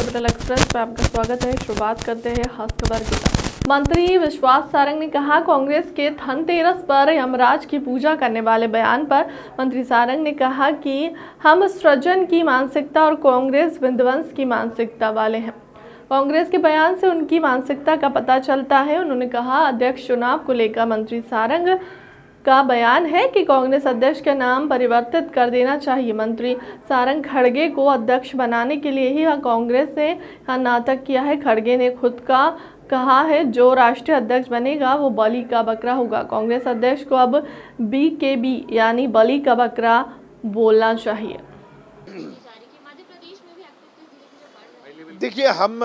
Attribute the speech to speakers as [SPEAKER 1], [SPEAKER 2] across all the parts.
[SPEAKER 1] Capital express में आपका स्वागत है। शुरुआत करते हैं खास खबर के साथ। मंत्री विश्वास सारंग ने कहा, कांग्रेस के धनतेरस पर यमराज की पूजा करने वाले बयान पर मंत्री सारंग ने कहा कि हम सृजन की मानसिकता और कांग्रेस विध्वंस की मानसिकता वाले हैं। कांग्रेस के बयान से उनकी मानसिकता का पता चलता है। उन्होंने कहा, अध्यक्ष चुनाव को लेकर मंत्री सारंग का बयान है कि कांग्रेस अध्यक्ष का नाम परिवर्तित कर देना चाहिए। मंत्री सारंग खड़गे को अध्यक्ष बनाने के लिए ही कांग्रेस ने नाटक किया है। खड़गे ने खुद का कहा है, जो राष्ट्रीय अध्यक्ष बनेगा वो बलि का बकरा होगा। कांग्रेस अध्यक्ष को अब BKB यानी बलि का बकरा बोलना चाहिए।
[SPEAKER 2] देखिए, हम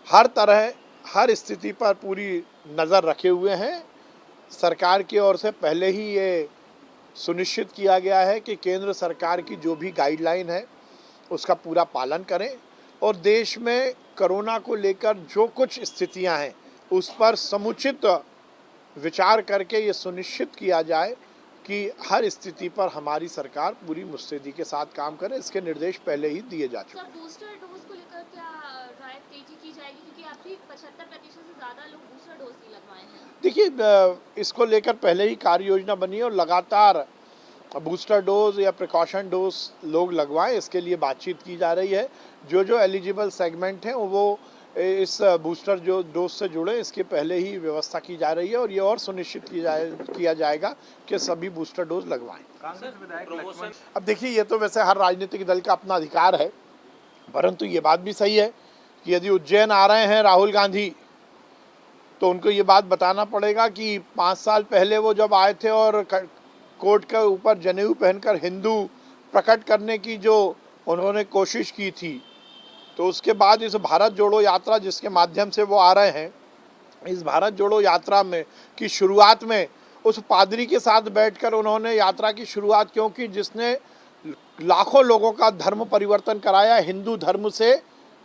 [SPEAKER 2] हर तरह हर स्थिति पर पूरी नज़र रखे हुए हैं। सरकार की ओर से पहले ही ये सुनिश्चित किया गया है कि केंद्र सरकार की जो भी गाइडलाइन है उसका पूरा पालन करें और देश में कोरोना को लेकर जो कुछ स्थितियां हैं उस पर समुचित विचार करके ये सुनिश्चित किया जाए कि हर स्थिति पर हमारी सरकार पूरी मुस्तैदी के साथ काम करे। इसके निर्देश पहले ही दिए जा चुके हैं।
[SPEAKER 3] बूस्टर डोज को लेकर क्या राय तेजी की जाएगी, क्योंकि अभी 75% से ज़्यादा लोग बूस्टर डोज नहीं लगवाए हैं?
[SPEAKER 2] देखिए, इसको लेकर पहले ही कार्य योजना बनी है और लगातार बूस्टर डोज या प्रिकॉशन डोज लोग लगवाएं, इसके लिए बातचीत की जा रही है। जो एलिजिबल सेगमेंट हैं वो इस बूस्टर जो डोज से जुड़े, इसके पहले ही व्यवस्था की जा रही है और ये और सुनिश्चित किया जाएगा कि सभी बूस्टर डोज लगवाएं। अब देखिए, ये तो वैसे हर राजनीतिक दल का अपना अधिकार है, परंतु ये बात भी सही है कि यदि उज्जैन आ रहे हैं राहुल गांधी तो उनको ये बात बताना पड़ेगा कि 5 साल पहले वो जब आए थे और कोर्ट के ऊपर जनेऊ पहनकर हिंदू प्रकट करने की जो उन्होंने कोशिश की थी, तो उसके बाद इस भारत जोड़ो यात्रा जिसके माध्यम से वो आ रहे हैं, इस भारत जोड़ो यात्रा में की शुरुआत में उस पादरी के साथ बैठकर उन्होंने यात्रा की शुरुआत क्यों की जिसने लाखों लोगों का धर्म परिवर्तन कराया, हिंदू धर्म से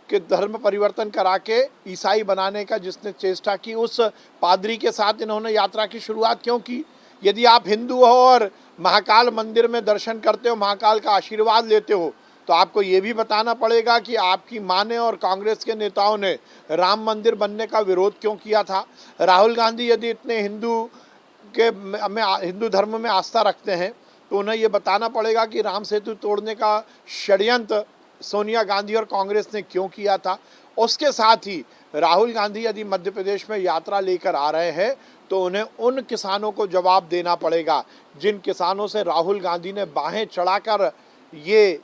[SPEAKER 2] कि धर्म परिवर्तन करा के ईसाई बनाने का जिसने चेष्टा की, उस पादरी के साथ इन्होंने यात्रा की शुरुआत क्यों की। यदि आप हिंदू हो और महाकाल मंदिर में दर्शन करते हो, महाकाल का आशीर्वाद लेते हो, तो आपको ये भी बताना पड़ेगा कि आपकी मां ने और कांग्रेस के नेताओं ने राम मंदिर बनने का विरोध क्यों किया था। राहुल गांधी यदि इतने हिंदू धर्म में आस्था रखते हैं तो उन्हें ये बताना पड़ेगा कि राम सेतु तोड़ने का षड्यंत्र सोनिया गांधी और कांग्रेस ने क्यों किया था। उसके साथ ही राहुल गांधी यदि मध्य प्रदेश में यात्रा लेकर आ रहे हैं तो उन्हें उन किसानों को जवाब देना पड़ेगा जिन किसानों से राहुल गांधी ने बाहें चढ़ाकर ये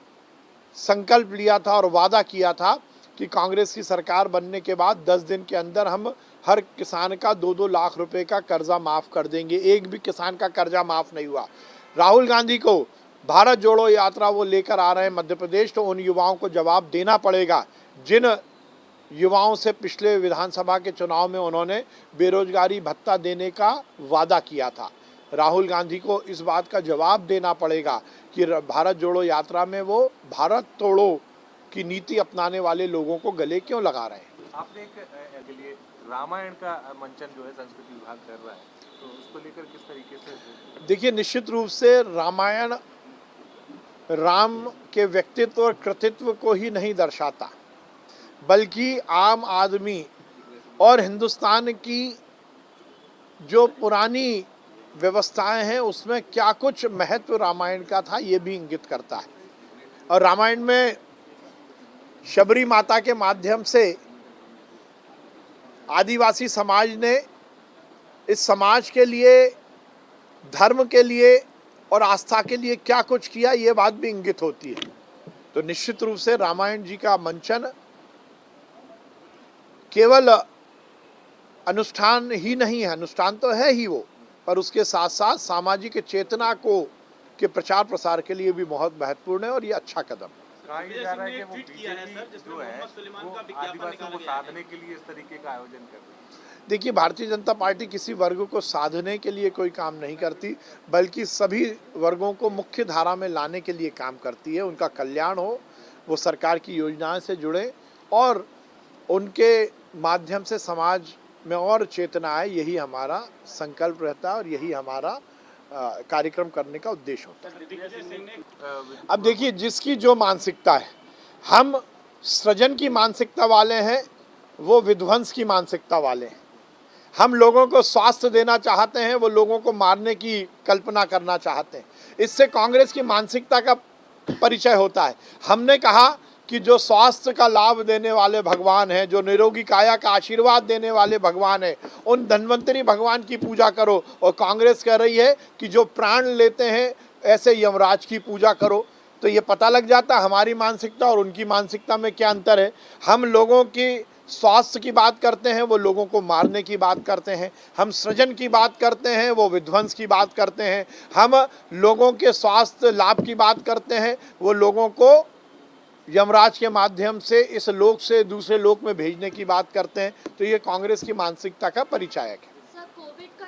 [SPEAKER 2] संकल्प लिया था और वादा किया था कि कांग्रेस की सरकार बनने के बाद 10 दिन के अंदर हम हर किसान का 2-2 लाख रुपए का कर्जा माफ़ कर देंगे। एक भी किसान का कर्जा माफ़ नहीं हुआ। राहुल गांधी को भारत जोड़ो यात्रा वो लेकर आ रहे हैं मध्य प्रदेश, तो उन युवाओं को जवाब देना पड़ेगा जिन युवाओं से पिछले विधानसभा के चुनाव में उन्होंने बेरोजगारी भत्ता देने का वादा किया था। राहुल गांधी को इस बात का जवाब देना पड़ेगा कि भारत जोड़ो यात्रा में वो भारत तोड़ो की नीति अपनाने वाले लोगों को गले क्यों लगा रहे हैं।
[SPEAKER 4] आपने के लिए रामायण का मंचन जो है संस्कृति विभाग कर रहा है, तो उसको लेकर किस तरीके से?
[SPEAKER 2] देखिए, निश्चित रूप से रामायण राम के व्यक्तित्व और कृतित्व को ही नहीं दर्शाता, बल्कि आम आदमी और हिंदुस्तान की जो पुरानी व्यवस्थाएं हैं उसमें क्या कुछ महत्व रामायण का था ये भी इंगित करता है। और रामायण में शबरी माता के माध्यम से आदिवासी समाज ने इस समाज के लिए, धर्म के लिए और आस्था के लिए क्या कुछ किया, ये बात भी इंगित होती है। तो निश्चित रूप से रामायण जी का मंचन केवल अनुष्ठान ही नहीं है, अनुष्ठान तो है ही वो, पर उसके साथ साथ सामाजिक चेतना को के प्रचार प्रसार के लिए भी बहुत महत्वपूर्ण है और ये अच्छा कदम है।
[SPEAKER 4] कहा जा रहा है कि वो बीजेपी जो है वो आदिवासियों को साधने के लिए इस तरीके का आयोजन कर रही है।
[SPEAKER 2] देखिए, भारतीय जनता पार्टी किसी वर्ग को साधने के लिए कोई काम नहीं करती, बल्कि सभी वर्गों को मुख्य धारा में लाने के लिए काम करती है। उनका कल्याण हो, वो सरकार की योजनाओं से जुड़े और उनके माध्यम से समाज में और चेतना आए, यही हमारा संकल्प रहता है और यही हमारा कार्यक्रम करने का उद्देश्य होता है। अब देखिए, जिसकी जो मानसिकता है, हम सृजन की मानसिकता वाले हैं, वो विध्वंस की मानसिकता वाले हैं। हम लोगों को स्वास्थ्य देना चाहते हैं, वो लोगों को मारने की कल्पना करना चाहते हैं। इससे कांग्रेस की मानसिकता का परिचय होता है। हमने कहा कि जो स्वास्थ्य का लाभ देने वाले भगवान हैं, जो निरोगी काया का आशीर्वाद देने वाले भगवान हैं, उन धन्वंतरी भगवान की पूजा करो। और कांग्रेस कह रही है कि जो प्राण लेते हैं ऐसे यमराज की पूजा करो। तो ये पता लग जाता हमारी मानसिकता और उनकी मानसिकता में क्या अंतर है। हम लोगों की स्वास्थ्य की बात करते हैं, वो लोगों को मारने की बात करते हैं। हम सृजन की बात करते हैं, वो विध्वंस की बात करते हैं। हम लोगों के स्वास्थ्य लाभ की बात करते हैं, वो लोगों को यमराज के माध्यम से इस लोक से दूसरे लोक में भेजने की बात करते हैं। तो ये कांग्रेस की मानसिकता का परिचायक है।
[SPEAKER 3] सर, कोविड का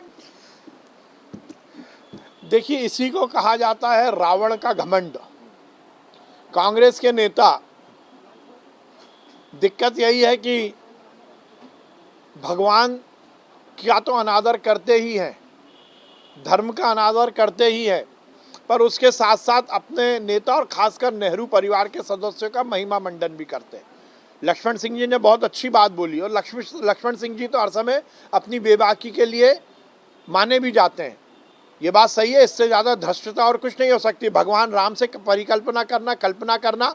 [SPEAKER 2] देखिए, इसी को कहा जाता है रावण का घमंड। कांग्रेस के नेता, दिक्कत यही है कि भगवान का तो अनादर करते ही हैं, धर्म का अनादर करते ही है, पर उसके साथ साथ अपने नेता और खासकर नेहरू परिवार के सदस्यों का महिमा मंडन भी करते हैं। लक्ष्मण सिंह जी ने बहुत अच्छी बात बोली, और लक्ष्मण सिंह जी तो हर समय अपनी बेबाकी के लिए माने भी जाते हैं। ये बात सही है, इससे ज़्यादा धृष्टता और कुछ नहीं हो सकती। भगवान राम से परिकल्पना करना, कल्पना करना,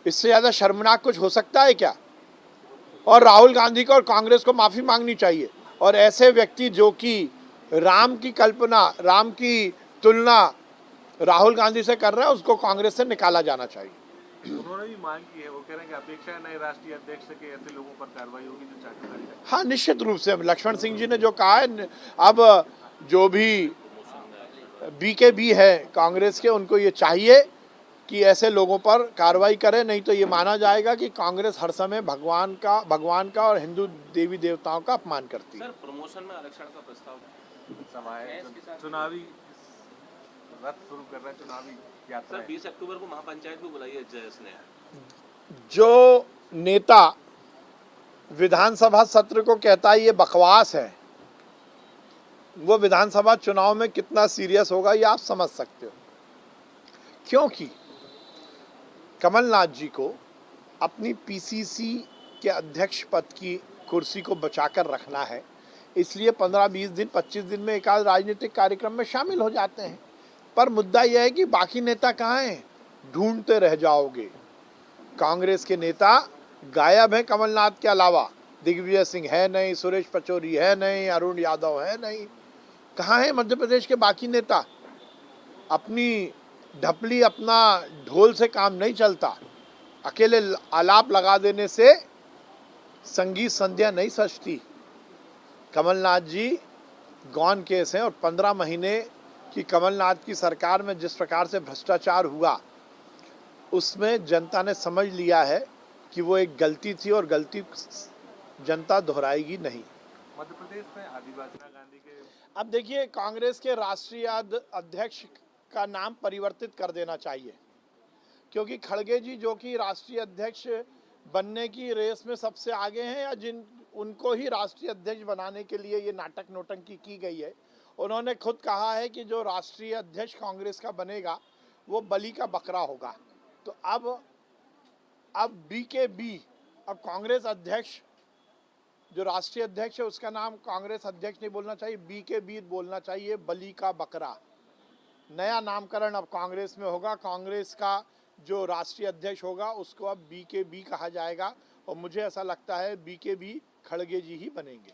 [SPEAKER 2] इससे ज़्यादा शर्मनाक कुछ हो सकता है क्या। और राहुल गांधी को और कांग्रेस को माफ़ी मांगनी चाहिए। और ऐसे व्यक्ति जो कि राम की कल्पना, राम की तुलना राहुल गांधी से कर रहे हैं, उसको कांग्रेस से निकाला जाना चाहिए।
[SPEAKER 4] उन्होंने भी मांग की है, वो कह रहे हैं कि अपेक्षा है नए राष्ट्रीय अध्यक्ष से कि ऐसे लोगों पर कार्रवाई होगी जो चाटुकारी है।
[SPEAKER 2] हाँ, निश्चित रूप से लक्ष्मण सिंह जी ने जो कहा है, अब जो भी बीकेबी है कांग्रेस के, उनको ये चाहिए कि ऐसे लोगों पर कार्रवाई करें, नहीं तो ये माना जाएगा कि कांग्रेस हर समय भगवान का और हिंदू देवी देवताओं का अपमान करती है।
[SPEAKER 5] सर, प्रमोशन में आरक्षण का प्रस्ताव
[SPEAKER 4] समाए चुनावी रथ शुरू कर रहे हैं, चुनावी यात्रा।
[SPEAKER 5] सर, 20 अक्टूबर को महापंचायत को बुलाई है जयस ने।
[SPEAKER 2] जो नेता विधानसभा सत्र को कहता है ये बकवास है, वो विधानसभा चुनाव में कितना सीरियस होगा ये आप समझ सकते हो। क्योंकि कमलनाथ जी को अपनी पीसीसी के अध्यक्ष पद की कुर्सी को बचाकर रखना है, इसलिए 15-20 दिन 25 दिन में एक आध राजनीतिक कार्यक्रम में शामिल हो जाते हैं। पर मुद्दा यह है कि बाकी नेता कहाँ हैं, ढूंढते रह जाओगे। कांग्रेस के नेता गायब हैं कमलनाथ के अलावा। दिग्विजय सिंह है नहीं, सुरेश पचौरी है नहीं, अरुण यादव है नहीं। कहाँ है मध्य प्रदेश के बाकी नेता। अपनी ढपली, अपना ढोल से काम नहीं चलता। अकेले आलाप लगा देने से संगीत संध्या नहीं सजती। कमलनाथ जी गौन केस हैं, और 15 महीने की कमलनाथ की सरकार में जिस प्रकार से भ्रष्टाचार हुआ, उसमें जनता ने समझ लिया है कि वो एक गलती थी, और गलती जनता दोहराएगी नहीं।
[SPEAKER 4] मध्य प्रदेश में आदिवासी गांधी के
[SPEAKER 2] अब देखिए, कांग्रेस के राष्ट्रीय अध्यक्ष का नाम परिवर्तित कर देना चाहिए, क्योंकि खड़गे जी जो कि राष्ट्रीय अध्यक्ष बनने की रेस में सबसे आगे हैं, या उनको ही राष्ट्रीय अध्यक्ष बनाने के लिए ये नाटक नोटंकी की गई है। उन्होंने खुद कहा है कि जो राष्ट्रीय अध्यक्ष कांग्रेस का बनेगा वो बलि का बकरा होगा। तो अब बीकेबी, अब कांग्रेस अध्यक्ष, जो राष्ट्रीय अध्यक्ष है उसका नाम कांग्रेस अध्यक्ष नहीं बोलना चाहिए, बीकेबी बोलना चाहिए, बलि का बकरा। नया नामकरण अब कांग्रेस में होगा। कांग्रेस का जो राष्ट्रीय अध्यक्ष होगा उसको अब बीकेबी कहा जाएगा, और मुझे ऐसा लगता है बीकेबी खड़गे जी ही बनेंगे।